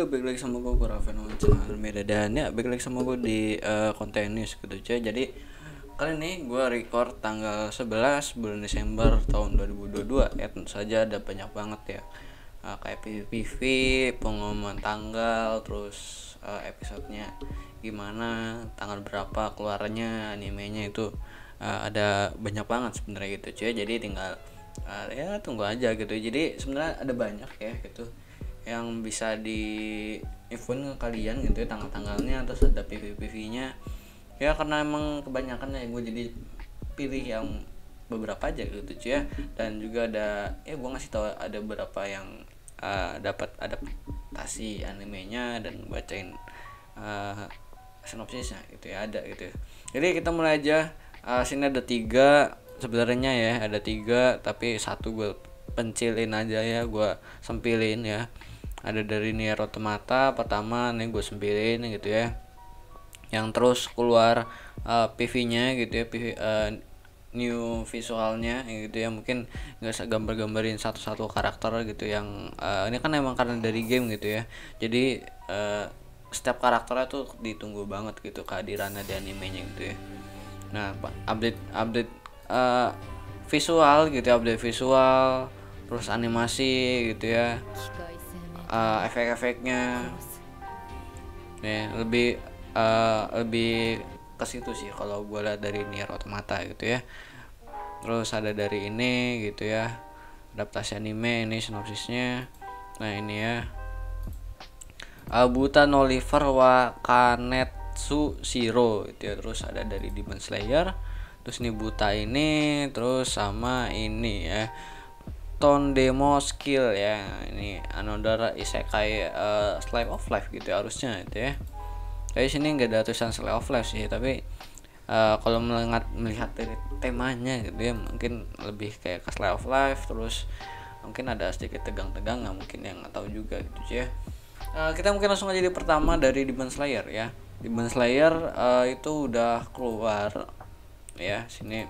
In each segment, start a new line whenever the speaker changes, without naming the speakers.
balik lagi sama gue Raven Almeida. Dan ya balik lagi sama gue di konten news gitu cuy. Jadi kali ini gue record tanggal 11 bulan Desember tahun 2022. Ya tentu saja ada banyak banget ya, kayak PVP, pengumuman tanggal, terus episodenya gimana, tanggal berapa keluarnya animenya itu, ada banyak banget sebenarnya gitu cuy. Jadi tinggal ya tunggu aja gitu. Jadi sebenarnya ada banyak ya gitu yang bisa di event ke kalian gitu ya, tanggal-tanggalnya, terus ada PV-PV-nya ya, karena emang kebanyakan ya gue jadi pilih yang beberapa aja gitu cuy ya. Dan juga ada ya gue ngasih tahu ada beberapa yang dapat adaptasi animenya dan bacain sinopsisnya gitu ya, ada gitu ya. Jadi kita mulai aja. Sini ada 3 sebenarnya ya, ada 3 tapi satu gue pencilin aja ya, gue sempilin ya. Ada dari Nier Automata pertama nih gue sempilin gitu ya, yang terus keluar PV-nya gitu ya, PV, new visualnya gitu ya. Mungkin nggak usah gambar-gambarin satu-satu karakter gitu, yang ini kan emang karena dari game gitu ya. Jadi setiap karakternya tuh ditunggu banget gitu kehadirannya di animenya gitu ya. Nah, update visual gitu ya, update visual, terus animasi gitu ya, efek-efeknya ya, lebih ke situ sih kalau gue lihat dari Nier Automata gitu ya. Terus ada dari ini gitu ya, adaptasi anime, ini sinopsisnya. Nah ini ya, Buta Oliver wa Kanetsu Shiro gitu ya. Terus ada dari Demon Slayer, terus ini Buta ini, terus sama ini ya, Tondemo Skill ya, ini another isekai slice of life gitu ya, harusnya itu ya. Tapi sini nggak ada tulisan slice of life sih, tapi kalau melihat dari temanya gitu ya, mungkin lebih kayak ke slice of life. Terus mungkin ada sedikit tegang-tegang, nggak mungkin, yang nggak tahu juga gitu ya. Kita mungkin langsung aja di pertama dari Demon Slayer ya. Demon Slayer itu udah keluar ya, sini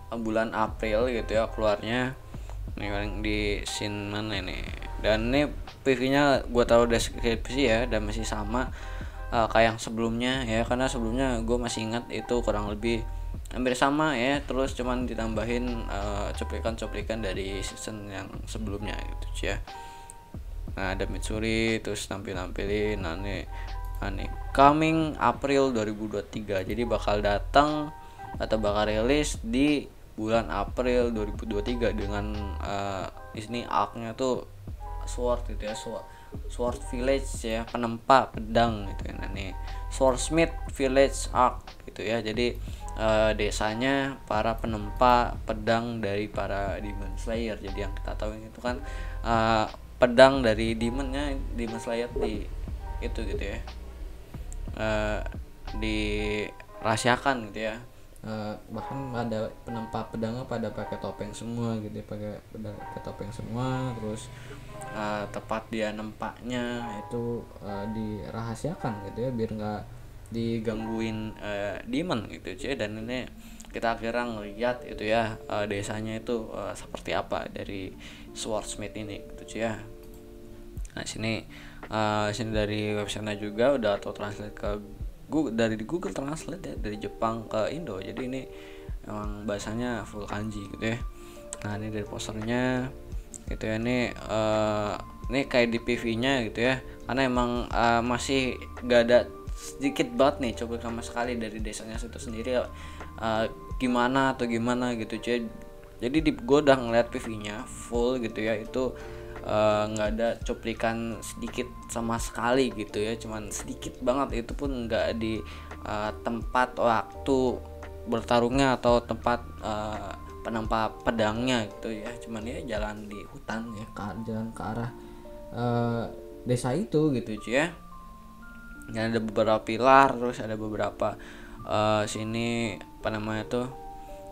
bulan April gitu ya keluarnya. Nih paling di scene mana ini, dan ini PV-nya gue taruh deskripsi ya, dan masih sama kayak yang sebelumnya ya, karena sebelumnya gue masih ingat itu kurang lebih hampir sama ya, terus cuman ditambahin cuplikan-cuplikan dari season yang sebelumnya gitu ya. Nah ada Mitsuri, terus nampilin nih coming April 2023, jadi bakal datang atau bakal rilis di bulan April 2023 dengan ini arc-nya tuh Sword gitu ya, Sword Village ya, penempa pedang gitu ya. Nah nih Swordsmith Village arc gitu ya, jadi desanya para penempa pedang dari para Demon Slayer. Jadi yang kita tahu itu kan pedang dari demonnya Demon Slayer di itu gitu ya, dirahasiakan gitu ya. Bahkan ada penempa pedangnya pada pakai topeng semua gitu ya, pakai topeng semua. Terus tepat dia nempaknya itu dirahasiakan gitu ya, biar nggak digangguin demon gitu cuy. Dan ini kita akhirnya ngeliat itu ya, desanya itu seperti apa dari Swordsmith ini gitu cuy ya. Nah sini dari websitenya juga udah auto translate ke Google, dari Google Translate ya, dari Jepang ke Indo. Jadi ini emang bahasanya full kanji gitu ya. Nah ini dari posternya gitu ya, ini kayak di PV-nya gitu ya, karena emang masih gak ada, sedikit banget nih coba sama sekali dari desanya itu sendiri gimana gitu cuy. Jadi gue udah ngeliat PV-nya full gitu ya, itu nggak ada cuplikan sedikit sama sekali gitu ya, cuman sedikit banget, itu pun nggak di tempat waktu bertarungnya atau tempat penempa pedangnya gitu ya, cuman ya jalan di hutan ya, jalan ke arah desa itu gitu cuy ya. Dan ada beberapa pilar, terus ada beberapa sini apa namanya tuh,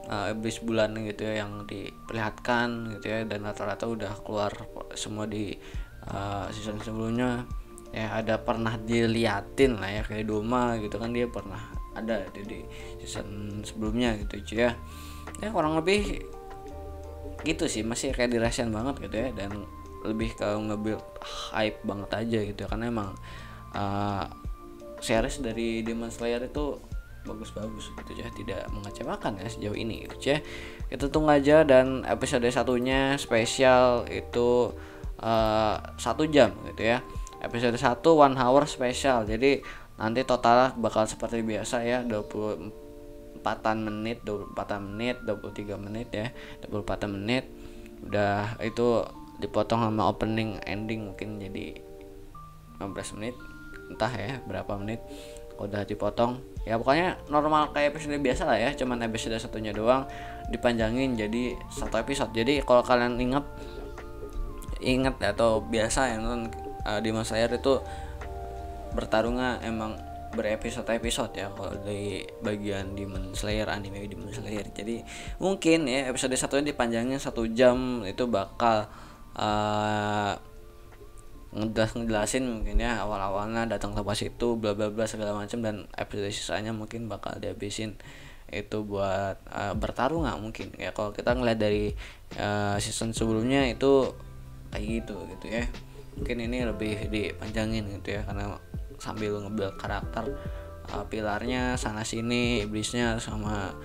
iblis bulan gitu ya yang diperlihatkan gitu ya. Dan rata-rata udah keluar semua di season sebelumnya ya, ada pernah diliatin lah ya, kayak Doma gitu kan, dia pernah ada di season sebelumnya gitu cuy ya. Kurang lebih gitu sih, masih kayak dirahasiakan banget gitu ya. Dan lebih ke nge-build hype banget aja gitu ya, karena emang series dari Demon Slayer itu bagus-bagus gitu ya, tidak mengecewakan ya sejauh ini gitu ya. Itu tunggu aja, dan episode satunya spesial itu 1 jam gitu ya. Episode 1 1 hour spesial, jadi nanti total bakal seperti biasa ya, 24 menit, 23 menit ya, 24 menit. Udah itu dipotong sama opening ending mungkin jadi 15 menit, entah ya berapa menit udah dipotong ya, pokoknya normal kayak episode biasa lah ya, cuman episode satunya doang dipanjangin jadi 1 episode. Jadi kalau kalian ingat atau biasa yang nonton Demon Slayer itu bertarungnya emang berepisode-episode ya kalau di bagian Demon Slayer, anime Demon Slayer. Jadi mungkin ya episode 1 dipanjangin 1 jam, itu bakal ngejelasin mungkin ya awal-awalnya datang ke pas itu bla bla bla segala macam, dan episode sisanya mungkin bakal dihabisin itu buat bertarung nggak mungkin ya. Kalau kita ngeliat dari season sebelumnya itu kayak gitu ya, mungkin ini lebih dipanjangin gitu ya, karena sambil nge-build karakter pilarnya sana sini, iblisnya, sama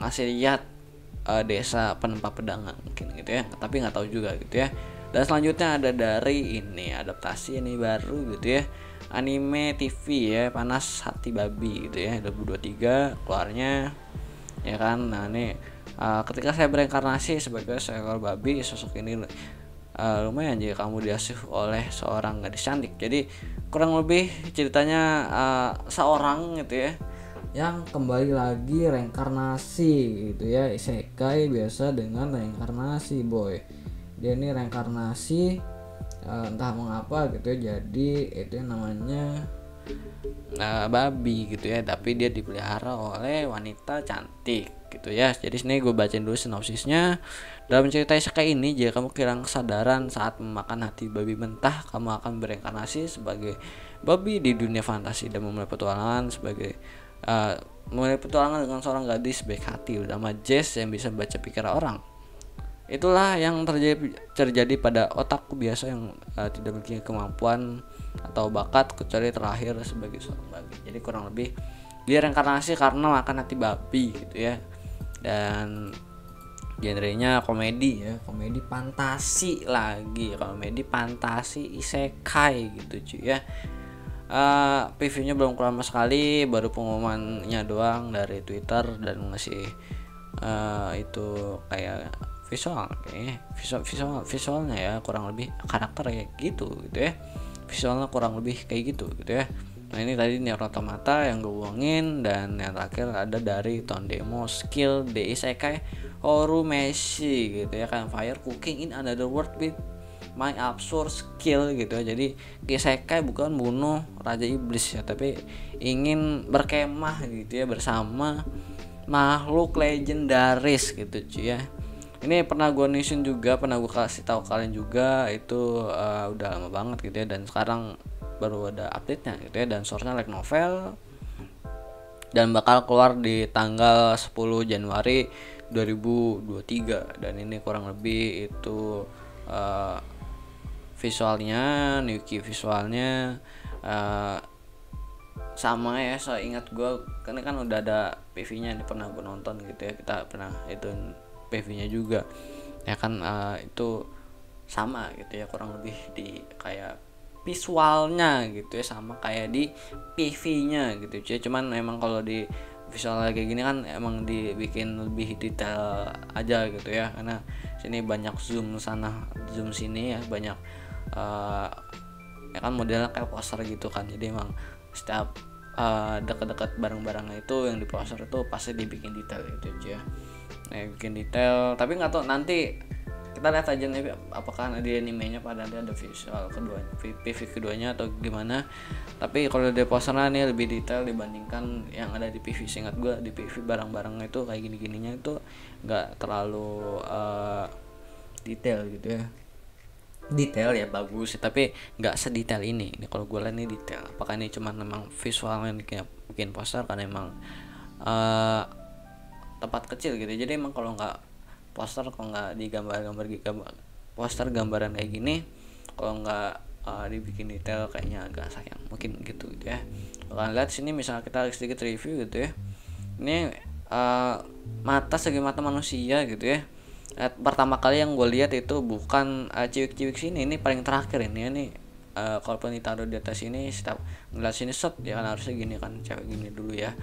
ngasih lihat desa penempat pedang mungkin gitu ya, tapi nggak tahu juga gitu ya. Dan selanjutnya ada dari ini adaptasi ini baru gitu ya, anime TV ya, Panas Hati Babi gitu ya, 2023 keluarnya ya kan. Nah ini ketika saya bereinkarnasi sebagai seekor babi, sosok ini lumayan jika kamu diasuh oleh seorang gadis cantik. Jadi kurang lebih ceritanya seorang gitu ya yang kembali lagi reinkarnasi gitu ya, isekai biasa dengan reinkarnasi boy. Dia ini reinkarnasi entah mengapa gitu ya, jadi itu yang namanya babi gitu ya, tapi dia dipelihara oleh wanita cantik gitu ya. Jadi sini gue bacain dulu sinopsisnya. Dalam cerita isekai ini, jika kamu kehilangan kesadaran saat memakan hati babi mentah, kamu akan bereinkarnasi sebagai babi di dunia fantasi dan memulai petualangan dengan seorang gadis baik hati bernama Jess yang bisa membaca pikiran orang. Itulah yang terjadi pada otakku biasa yang tidak memiliki kemampuan atau bakat kecuali terlahir sebagai seorang babi. Jadi kurang lebih dia reinkarnasi karena makan hati babi gitu ya. Dan genrenya komedi ya, komedi fantasi lagi, komedi fantasi isekai gitu cuy ya. Previewnya belum keluar sama sekali, baru pengumumannya doang dari Twitter dan ngasih itu kayak visualnya ya, kurang lebih karakter kayak gitu ya, visualnya kurang lebih kayak gitu ya. Nah ini tadi Nier Automata yang gue buangin, dan yang terakhir ada dari Tondemo Skill The Isekai Horumeshi gitu ya, kan Fire Cooking in Another World with My Absurd Skill gitu ya. Jadi isekai bukan bunuh raja iblis ya, tapi ingin berkemah gitu ya bersama makhluk legendaris gitu cuy ya. Ini pernah gue nisin juga, pernah gue kasih tahu kalian juga, itu udah lama banget gitu ya, dan sekarang baru ada update-nya gitu ya, dan source-nya light novel dan bakal keluar di tanggal 10 Januari 2023. Dan ini kurang lebih itu visualnya, Nuki visualnya sama ya, saya ingat gue karena kan udah ada PV-nya, ini pernah gue nonton gitu ya, kita pernah itu PV-nya juga ya kan, itu sama gitu ya, kurang lebih di kayak visualnya gitu ya, sama kayak di PV-nya gitu ya. Cuman emang kalau di visual kayak gini kan emang dibikin lebih detail aja gitu ya, karena sini banyak zoom sana zoom sini ya, banyak ya kan modelnya kayak poster gitu kan. Jadi emang setiap dekat-dekat barang-barangnya itu yang di poster itu pasti dibikin detail gitu aja. Nah, bikin detail, tapi nggak tahu nanti kita lihat aja nih apakah di animenya pada nanti ada visual kedua PV keduanya atau gimana. Tapi kalau di posternya nih lebih detail dibandingkan yang ada di PV. Seingat gue di PV barang-barangnya itu kayak gini-gininya itu nggak terlalu detail gitu ya. Detail ya bagus, tapi nggak sedetail ini kalau gue lihat ini detail. Apakah ini cuma memang visualnya bikin poster karena emang tempat kecil gitu, jadi emang kalau nggak poster, kalau nggak digambar-gambar poster gambaran kayak gini kalau nggak dibikin detail kayaknya agak sayang, mungkin gitu ya. Kalian lihat sini misalnya kita sedikit review gitu ya, ini mata segi mata manusia gitu ya. Pertama kali yang gue lihat itu bukan ciwik-ciwik sini, ini paling terakhir ini ya nih. Kalaupun ditaruh di atas ini, setiap ngeliat sini set ya kan harusnya gini kan, cewek gini dulu ya.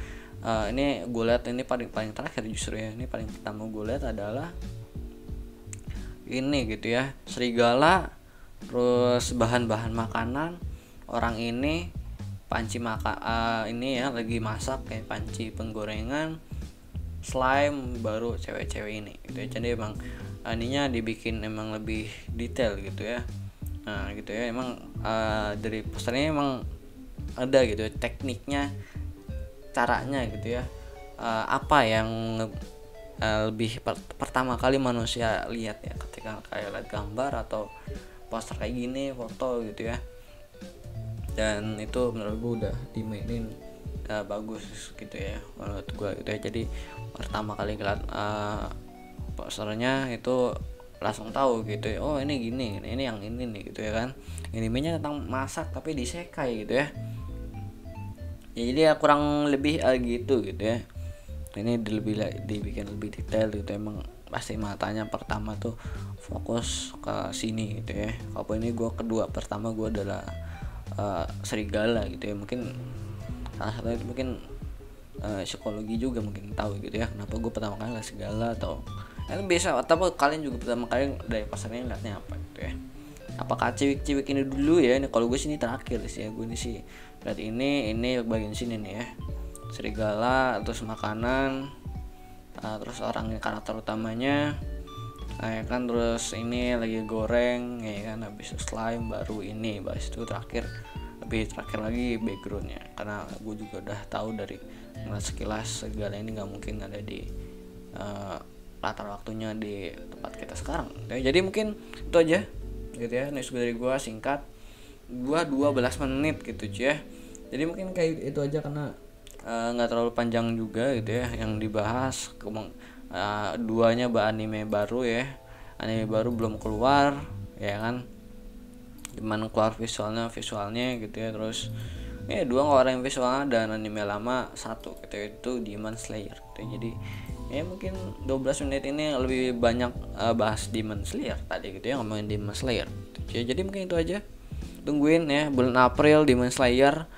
Ini gue lihat ini paling terakhir justru ya. Ini paling pertama gue lihat adalah ini gitu ya, serigala, terus bahan-bahan makanan. Orang ini panci ini ya lagi masak kayak panci penggorengan, slime, baru cewek-cewek ini gitu ya. Jadi emang ininya dibikin emang lebih detail gitu ya. Nah gitu ya, emang dari posternya emang ada gitu ya, tekniknya, caranya gitu ya. Apa yang lebih pertama kali manusia lihat ya ketika kayak lihat gambar atau poster kayak gini, foto gitu ya. Dan itu menurut gue udah dimainin bagus gitu ya menurut gue gitu ya. Jadi pertama kali ngeliat posternya itu langsung tahu gitu ya, oh ini gini, ini yang ini nih gitu ya kan. Animenya tentang masak tapi disekai gitu ya. Ya jadi ya kurang lebih gitu ya. Ini dibikin lebih detail gitu, emang pasti matanya pertama tuh fokus ke sini gitu ya. Kalau ini gue kedua, pertama gue adalah serigala gitu ya. Mungkin salah satu itu mungkin psikologi juga mungkin tahu gitu ya kenapa gue pertama kali lihat serigala, atau biasa, atau kalian juga pertama kali dari pasarnya lihatnya apa gitu ya. Apakah ciwik-ciwik ini dulu ya? Ini kalau gue sini terakhir sih ya, gue ini sih lihat ini bagian sini nih ya, serigala, terus makanan, terus orangnya karakter utamanya, ya kan, terus ini lagi goreng ya kan, habis slime, baru ini, bahas itu terakhir, lebih terakhir lagi backgroundnya, karena gue juga udah tahu dari ngeliat sekilas segala ini nggak mungkin ada di latar waktunya di tempat kita sekarang. Jadi mungkin itu aja gitu ya, news dari gue singkat, gue 12 menit gitu ya. Jadi mungkin kayak itu aja karena nggak terlalu panjang juga gitu ya yang dibahas. Duanya anime baru ya, anime baru belum keluar ya kan, gimana keluar visualnya gitu ya. Terus ya dua ngeluarin visualnya, dan anime lama satu gitu, itu Demon Slayer gitu. Jadi ya mungkin 12 menit ini lebih banyak bahas Demon Slayer tadi gitu ya, ngomongin Demon Slayer gitu. Jadi mungkin itu aja, tungguin ya bulan April Demon Slayer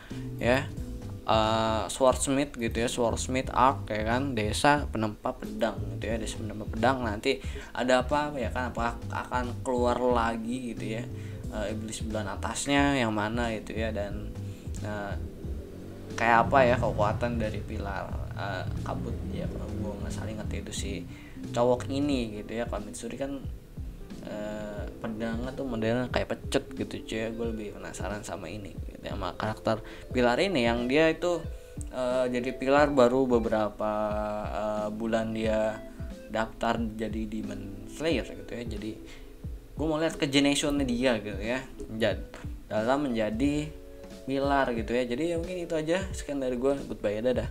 ya. Swordsmith gitu ya, Swordsmith Arc ya kan, desa penempa pedang gitu ya, desa penempa pedang. Nanti ada apa ya kan, apakah akan keluar lagi gitu ya iblis bulan atasnya yang mana gitu ya, dan kayak apa ya kekuatan dari pilar kabut ya. Kalau gue nggak salah ingat itu si cowok ini gitu ya. Kalau Mitsuri kan pedangnya tuh modelnya kayak pecut gitu cuy. Gue lebih penasaran sama ini gitu, sama karakter pilar ini yang dia itu jadi pilar baru beberapa bulan dia daftar jadi Demon Slayer gitu ya. Jadi gue mau lihat ke generationnya dia gitu ya, dalam menjadi pilar gitu ya. Jadi ya mungkin itu aja, sekian dari gue, goodbye, dadah.